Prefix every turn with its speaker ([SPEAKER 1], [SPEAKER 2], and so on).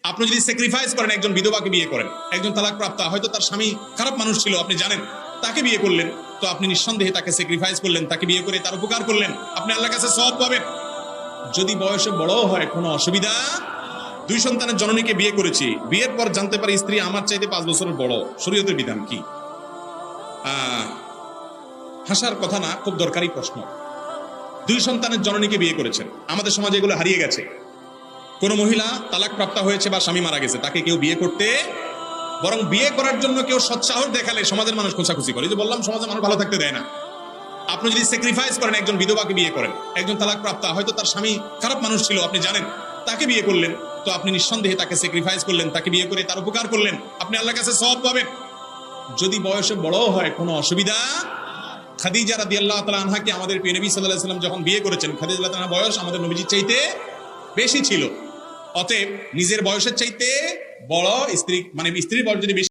[SPEAKER 1] আপনি যদি স্যাক্রিফাইস করেন, একজন বিধবাকে বিয়ে করেন, একজন তালাকপ্রাপ্তা, হয়তো তার স্বামী খারাপ মানুষ ছিল, আপনি জানেন, তাকে বিয়ে করলেন, তো আপনি নিঃসন্দেহে তাকে স্যাক্রিফাইস করলেন, তাকে বিয়ে করে তার উপকার করলেন, আপনি আল্লাহর কাছে সওয়াব পাবেন। যদি বয়সে বড় হয় কোনো অসুবিধা। 2 সন্তানের জননীকে বিয়ে করেছি, বিয়ের পর জানতে পারি স্ত্রী আমার চাইতে 5 বছরের বড়, শরীয়তের বিধান কি? হাসার কথা না, খুব দরকারি প্রশ্ন। 2 সন্তানের জননীকে বিয়ে করেছেন, আমাদের সমাজে এগুলো হারিয়ে গেছে। কোন মহিলা তালাক প্রাপ্ত হয়েছে বা স্বামী মারা গেছে, তাকে কেউ বিয়ে করতে, বরং বিয়ে করার জন্য কেউ সৎসাহস দেখালে সমাজের মানুষ খোঁচাখুচি করে। যে বললাম, সমাজের মানুষ ভালো থাকতে দেয় না। আপনি যদি স্যাক্রিফাইস করেন, একজন বিধবাকে বিয়ে করেন, একজন তালাকপ্রাপ্তা, হয়তো তার স্বামী খারাপ মানুষ ছিল, আপনি জানেন, তাকে বিয়ে করলেন, তো আপনি নিঃসন্দেহে তাকে স্যাক্রিফাইস করলেন, তাকে বিয়ে করে তার উপকার করলেন, আপনি আল্লাহর কাছে সওয়াব পাবেন। যদি বয়সে বড় হয় কোনো অসুবিধা। খাদিজা রাদিয়াল্লাহু তাআলা আনহাকে আমাদের প্রিয় নবী সাল্লাল্লাহু আলাইহি ওয়াসাল্লাম যখন বিয়ে করেছেন, খাদিজা রাদিয়াল্লাহু তাআলার বয়স আমাদের নবীজির চাইতে বেশি ছিল। অতএব নিজের বয়সের চাইতে বড় স্ত্রী, মানে স্ত্রীর বয়স যদি বেশি